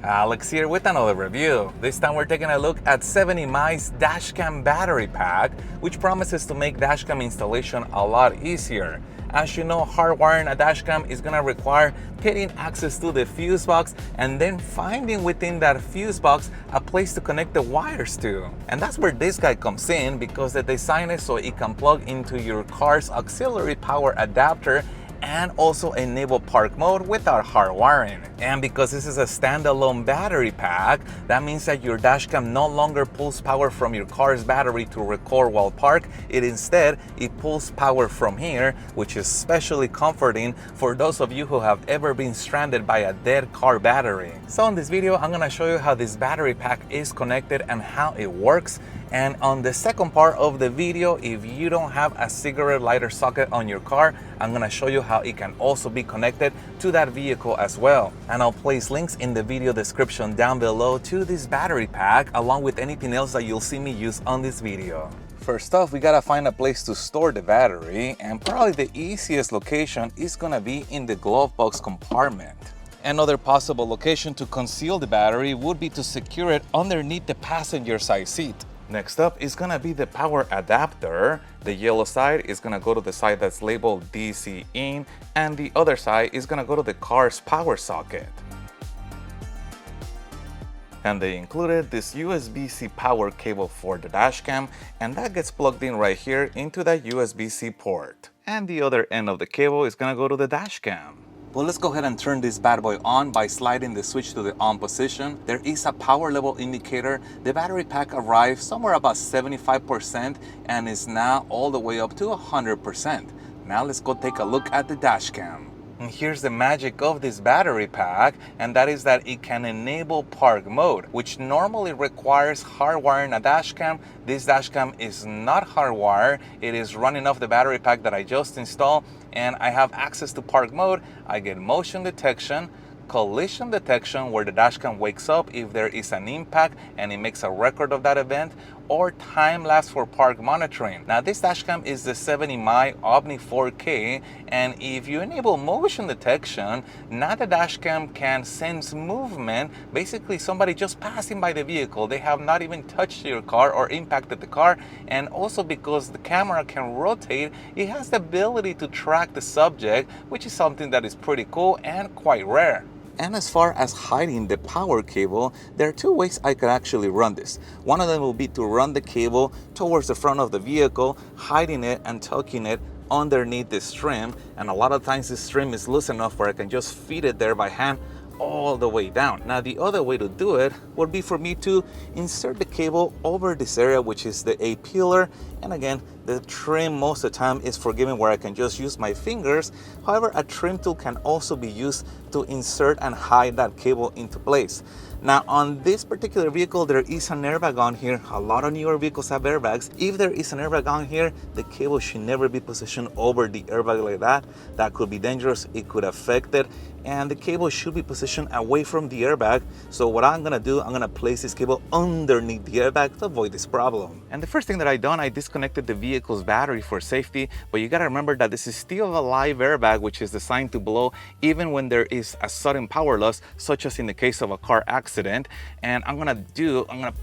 Alex here with another review. This time we're taking a look at 70mi's dashcam battery pack, which promises to make dashcam installation a lot easier. As you know, hardwiring a dashcam is gonna require getting access to the fuse box and then finding within that fuse box a place to connect the wires to. And that's where this guy comes in, because they designed it so it can plug into your car's auxiliary power adapter and also enable park mode without hardwiring. And because this is a standalone battery pack, that means that your dashcam no longer pulls power from your car's battery to record while parked. It pulls power from here, which is especially comforting for those of you who have ever been stranded by a dead car battery. So in this video, I'm gonna show you how this battery pack is connected and how it works. And on the second part of the video, if you don't have a cigarette lighter socket on your car, I'm gonna show you how it can also be connected to that vehicle as well. And I'll place links in the video description down below to this battery pack, along with anything else that you'll see me use on this video. First off, we gotta find a place to store the battery, and probably the easiest location is gonna be in the glove box compartment. Another possible location to conceal the battery would be to secure it underneath the passenger side seat. Next up is gonna be the power adapter. The yellow side is gonna go to the side that's labeled DC in, and the other side is gonna go to the car's power socket. And they included this USB-C power cable for the dashcam, and that gets plugged in right here into that USB-C port. And the other end of the cable is gonna go to the dashcam. Well, let's go ahead and turn this bad boy on by sliding the switch to the on position. There is a power level indicator. The battery pack arrived somewhere about 75% and is now all the way up to 100%. Now let's go take a look at the dashcam. And here's the magic of this battery pack, and that is that it can enable park mode, which normally requires hardwiring a dashcam. This dashcam is not hardwired. It is running off the battery pack that I just installed, and I have access to park mode. I get motion detection, collision detection, where the dashcam wakes up if there is an impact and it makes a record of that event, or time lapse for park monitoring. Now this dashcam is the 70mi Omni 4K, and if you enable motion detection, now the dashcam can sense movement, basically somebody just passing by the vehicle. They have not even touched your car or impacted the car, and also because the camera can rotate, it has the ability to track the subject, which is something that is pretty cool and quite rare. And as far as hiding the power cable, there are two ways I could actually run this. One of them will be to run the cable towards the front of the vehicle, hiding it and tucking it underneath this trim. And a lot of times this trim is loose enough where I can just feed it there by hand all the way down. Now the other way to do it would be for me to insert the cable over this area, which is the A pillar. And again, the trim most of the time is forgiving where I can just use my fingers. However, a trim tool can also be used to insert and hide that cable into place. Now on this particular vehicle, there is an airbag on here. A lot of newer vehicles have airbags. If there is an airbag on here, the cable should never be positioned over the airbag like that. That could be dangerous, it could affect it. And the cable should be positioned away from the airbag. So what I'm gonna do, I'm gonna place this cable underneath the airbag to avoid this problem. And the first thing that I done, I disconnected the vehicle's battery for safety, but you gotta remember that this is still a live airbag, which is designed to blow even when there is a sudden power loss, such as in the case of a car accident. And I'm gonna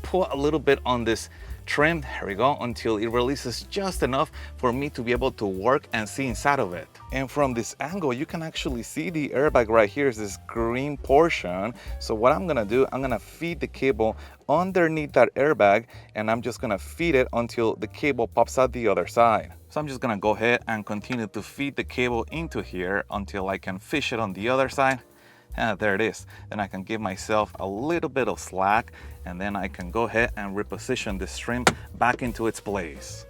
pull a little bit on this trim, here we go, until it releases just enough for me to be able to work and see inside of it. And from this angle, you can actually see the airbag right here is this green portion. So what I'm gonna do, I'm gonna feed the cable underneath that airbag, and I'm just gonna feed it until the cable pops out the other side. So I'm just gonna go ahead and continue to feed the cable into here until I can fish it on the other side. And there it is. Then I can give myself a little bit of slack, and then I can go ahead and reposition this trim back into its place.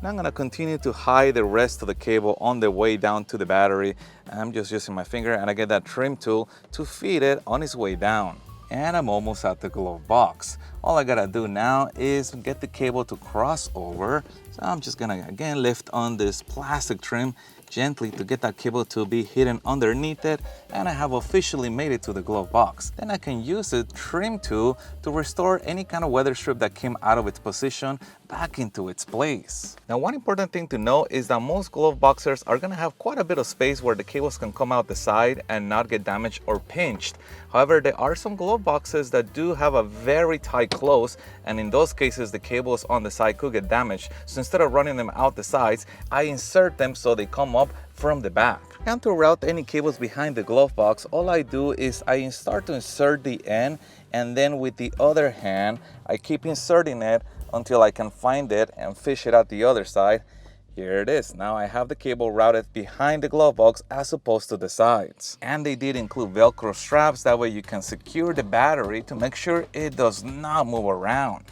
Now I'm gonna continue to hide the rest of the cable on the way down to the battery. I'm just using my finger, and I get that trim tool to feed it on its way down. And I'm almost at the glove box. All I gotta do now is get the cable to cross over. So I'm just gonna again lift on this plastic trim gently to get that cable to be hidden underneath it, and I have officially made it to the glove box. Then I can use the trim tool to restore any kind of weather strip that came out of its position back into its place. Now, one important thing to know is that most glove boxers are gonna have quite a bit of space where the cables can come out the side and not get damaged or pinched. However, there are some glove boxes that do have a very tight close, and in those cases the cables on the side could get damaged. So instead of running them out the sides, I insert them so they come up from the back. And to route any cables behind the glove box, all I do is I start to insert the end, and then with the other hand I keep inserting it until I can find it and fish it out the other side. Here it is. Now I have the cable routed behind the glove box as opposed to the sides. And they did include Velcro straps, that way you can secure the battery to make sure it does not move around.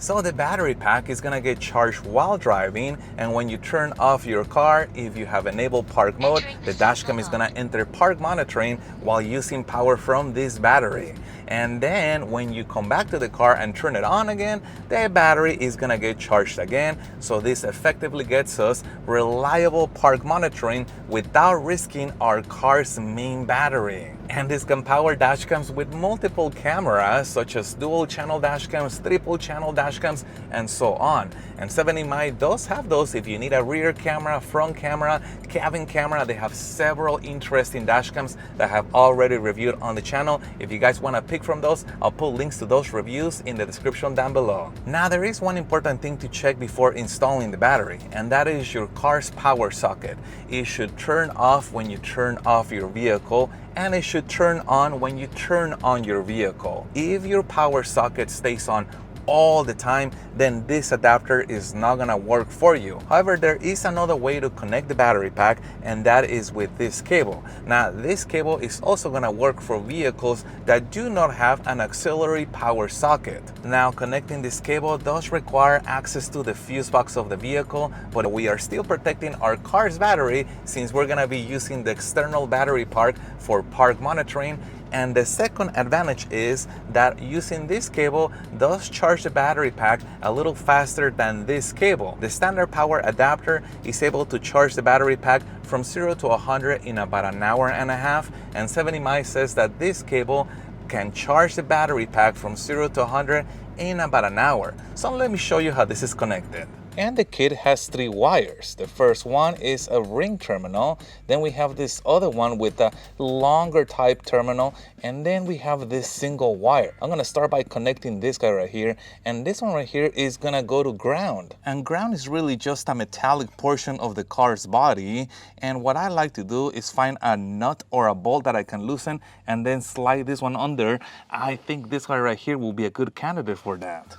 So the battery pack is gonna get charged while driving, and when you turn off your car, if you have enabled park mode, the dashcam is gonna enter park monitoring while using power from this battery. And then when you come back to the car and turn it on again, the battery is gonna get charged again. So this effectively gets us reliable park monitoring without risking our car's main battery. And this can power dashcams with multiple cameras, such as dual channel dashcams, triple channel dashcams, and so on. And 70mi does have those if you need a rear camera, front camera, cabin camera. They have several interesting dashcams that I have already reviewed on the channel. If you guys want to pick from those, I'll put links to those reviews in the description down below. Now, there is one important thing to check before installing the battery, and that is your car's power socket. It should turn off when you turn off your vehicle, and it should turn on when you turn on your vehicle. If your power socket stays on all the time, then this adapter is not gonna work for you. However, there is another way to connect the battery pack, and that is with this cable. Now, this cable is also gonna work for vehicles that do not have an auxiliary power socket. Now, connecting this cable does require access to the fuse box of the vehicle, but we are still protecting our car's battery since we're gonna be using the external battery park for park monitoring. And the second advantage is that using this cable does charge the battery pack a little faster than this cable. The standard power adapter is able to charge the battery pack from 0 to 100 in about an hour and a half, and 70mi says that this cable can charge the battery pack from 0 to 100 in about an hour. So let me show you how this is connected. And the kit has 3 wires. The first one is a ring terminal. Then we have this other one with a longer type terminal. And then we have this single wire. I'm gonna start by connecting this guy right here. And this one right here is gonna go to ground. And ground is really just a metallic portion of the car's body. And what I like to do is find a nut or a bolt that I can loosen and then slide this one under. I think this guy right here will be a good candidate for that.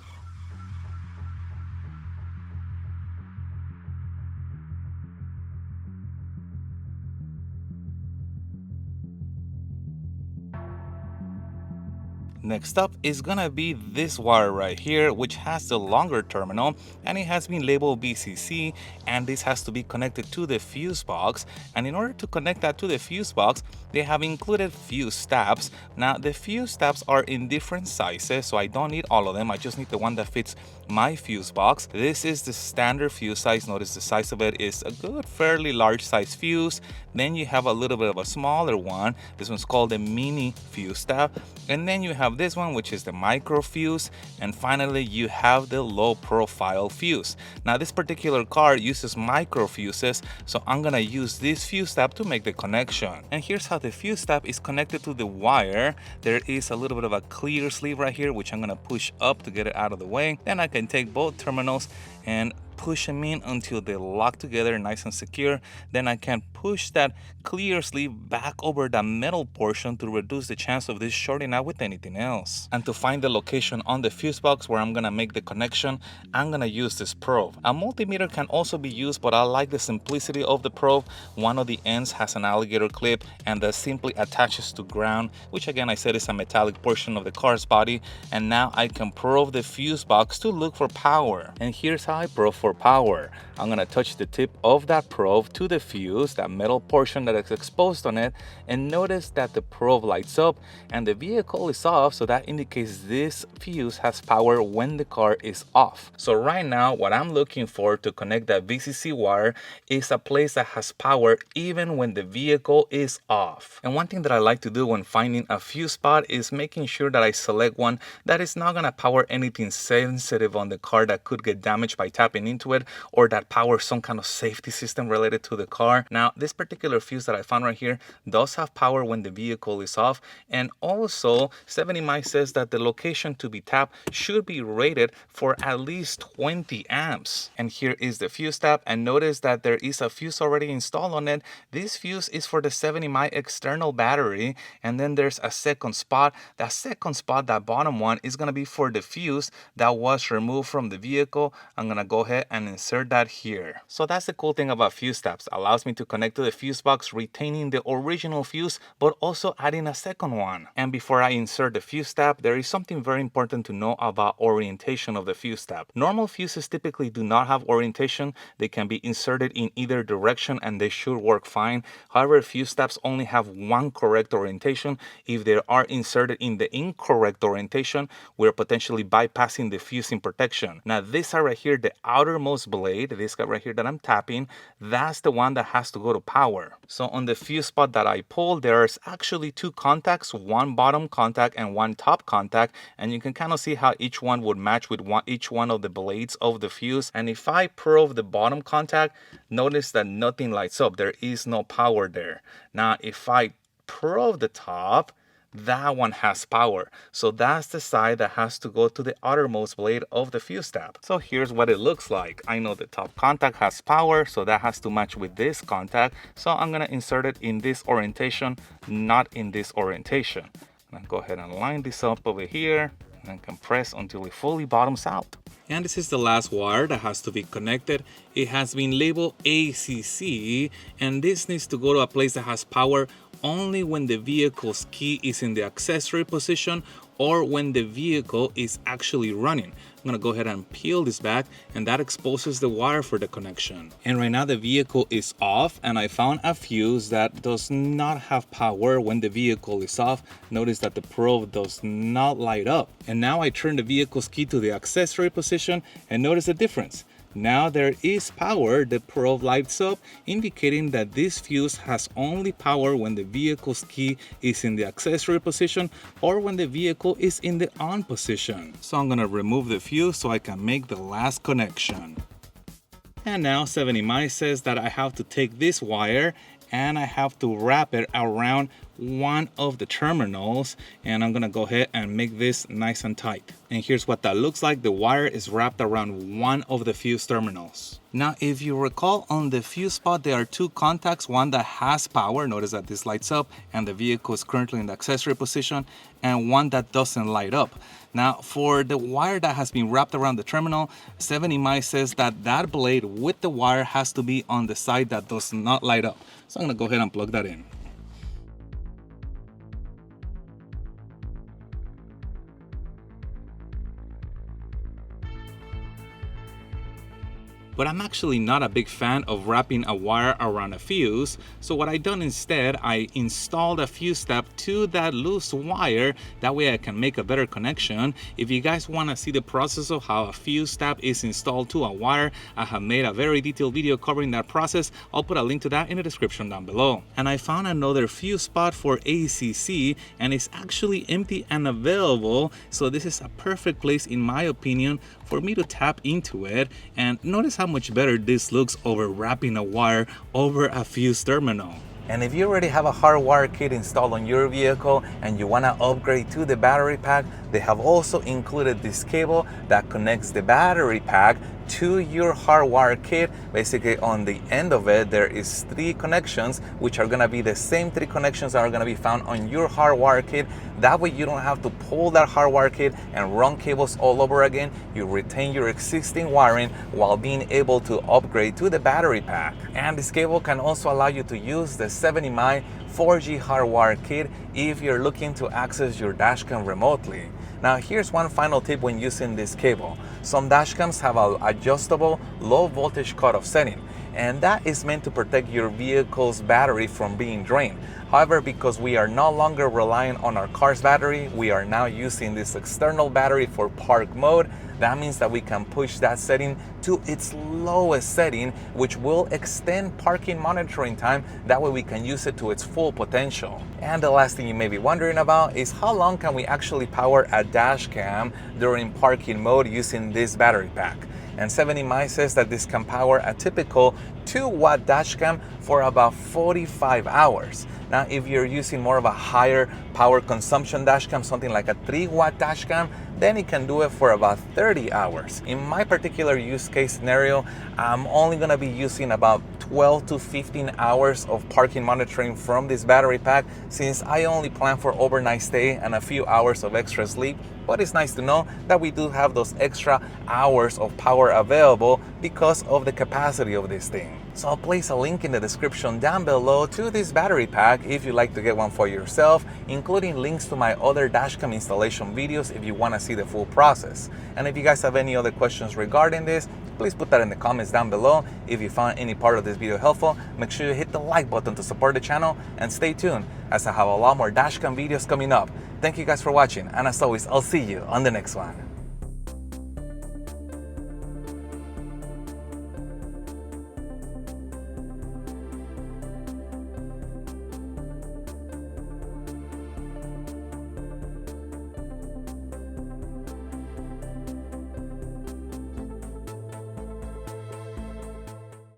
Next up is gonna be this wire right here, which has the longer terminal, and it has been labeled BCC, and this has to be connected to the fuse box. And in order to connect that to the fuse box, they have included fuse tabs. Now, the fuse tabs are in different sizes, so I don't need all of them. I just need the one that fits my fuse box. This is the standard fuse size. Notice the size of it is a good, fairly large size fuse. Then you have a little bit of a smaller one. This one's called the mini fuse tab. And then you have this one, which is the micro fuse. And finally, you have the low profile fuse. Now, this particular car uses micro fuses, so I'm gonna use this fuse tab to make the connection. And here's how the fuse tab is connected to the wire. There is a little bit of a clear sleeve right here, which I'm gonna push up to get it out of the way. Then I can take both terminals and push them in until they lock together nice and secure. Then I can push that clear sleeve back over the metal portion to reduce the chance of this shorting out with anything else. And to find the location on the fuse box where I'm gonna make the connection, I'm gonna use this probe. A multimeter can also be used, but I like the simplicity of the probe. One of the ends has an alligator clip and that simply attaches to ground, which again I said is a metallic portion of the car's body. And now I can probe the fuse box to look for power. And here's how I probe for for power. I'm gonna touch the tip of that probe to the fuse, that metal portion that is exposed on it, and notice that the probe lights up and the vehicle is off, so that indicates this fuse has power when the car is off. So right now, what I'm looking for to connect that VCC wire is a place that has power even when the vehicle is off. And one thing that I like to do when finding a fuse spot is making sure that I select one that is not gonna power anything sensitive on the car that could get damaged by tapping into it, or that powers some kind of safety system related to the car. Now, this particular fuse that I found right here does have power when the vehicle is off, and also 70 miles says that the location to be tapped should be rated for at least 20 amps. And here is the fuse tab, and notice that there is a fuse already installed on it. This fuse is for the 70 mile external battery, and then there's a second spot. That second spot, that bottom one, is gonna be for the fuse that was removed from the vehicle. I'm gonna go ahead and insert that here. So that's the cool thing about fuse tabs. Allows me to connect to the fuse box, retaining the original fuse, but also adding a second one. And before I insert the fuse tab, there is something very important to know about orientation of the fuse tab. Normal fuses typically do not have orientation. They can be inserted in either direction and they should work fine. However, fuse tabs only have one correct orientation. If they are inserted in the incorrect orientation, we're potentially bypassing the fusing protection. Now, this side right here, the outermost blade, this guy right here that I'm tapping, that's the one that has to go to power. So on the fuse spot that I pulled, there's actually two contacts, one bottom contact and one top contact, and you can kind of see how each one would match with each one of the blades of the fuse. And if I probe the bottom contact, notice that nothing lights up. There is no power there. Now, if I probe the top, that one has power. So that's the side that has to go to the outermost blade of the fuse tab. So here's what it looks like. I know the top contact has power, so that has to match with this contact. So I'm gonna insert it in this orientation, not in this orientation. And go ahead and line this up over here and compress until it fully bottoms out. And this is the last wire that has to be connected. It has been labeled ACC, and this needs to go to a place that has power only when the vehicle's key is in the accessory position or when the vehicle is actually running. I'm gonna go ahead and peel this back, and that exposes the wire for the connection. And right now the vehicle is off, and I found a fuse that does not have power when the vehicle is off. Notice that the probe does not light up. And now I turn the vehicle's key to the accessory position, and notice the difference. Now there is power, the probe lights up, indicating that this fuse has only power when the vehicle's key is in the accessory position or when the vehicle is in the on position. So I'm gonna remove the fuse so I can make the last connection. And now 70 miles says that I have to take this wire and I have to wrap it around one of the terminals, and I'm gonna go ahead and make this nice and tight. And here's what that looks like. The wire is wrapped around one of the fuse terminals. Now, if you recall, on the fuse spot, there are two contacts, one that has power, notice that this lights up and the vehicle is currently in the accessory position, and one that doesn't light up. Now, for the wire that has been wrapped around the terminal, 70 miles says that that blade with the wire has to be on the side that does not light up. So I'm gonna go ahead and plug that in. But I'm actually not a big fan of wrapping a wire around a fuse. So what I done instead, I installed a fuse tab to that loose wire. That way I can make a better connection. If you guys want to see the process of how a fuse tab is installed to a wire, I have made a very detailed video covering that process. I'll put a link to that in the description down below. And I found another fuse spot for ACC, and it's actually empty and available. So this is a perfect place, in my opinion, for me to tap into it. And notice how much better this looks over wrapping a wire over a fuse terminal. And if you already have a Hardwire kit installed on your vehicle and you want to upgrade to the battery pack, they have also included this cable that connects the battery pack to your Hardwire kit. Basically, on the end of it, there is 3 connections, which are gonna be the same 3 connections that are gonna be found on your Hardwire kit. That way you don't have to pull that Hardwire kit and run cables all over again. You retain your existing wiring while being able to upgrade to the battery pack. And this cable can also allow you to use the 70 mile 4G Hardwire kit if you're looking to access your dashcam remotely. Now here's one final tip when using this cable. Some dashcams have an adjustable low voltage cutoff setting, and that is meant to protect your vehicle's battery from being drained. However, because we are no longer relying on our car's battery, we are now using this external battery for park mode. That means that we can push that setting to its lowest setting, which will extend parking monitoring time. That way we can use it to its full potential. And the last thing you may be wondering about is how long can we actually power a dash cam during parking mode using this battery pack. And 70Mi says that this can power a typical 2-watt dashcam for about 45 hours. Now, if you're using more of a higher power consumption dashcam, something like a 3-watt dashcam, then it can do it for about 30 hours. In my particular use case scenario, I'm only gonna be using about 12 to 15 hours of parking monitoring from this battery pack, since I only plan for overnight stay and a few hours of extra sleep. But it's nice to know that we do have those extra hours of power available because of the capacity of this thing. So I'll place a link in the description down below to this battery pack if you'd like to get one for yourself, including links to my other dashcam installation videos if you want to see the full process. And if you guys have any other questions regarding this, please put that in the comments down below. If you found any part of this video helpful, make sure you hit the like button to support the channel, and stay tuned as I have a lot more dashcam videos coming up. Thank you guys for watching, and as always, I'll see you on the next one.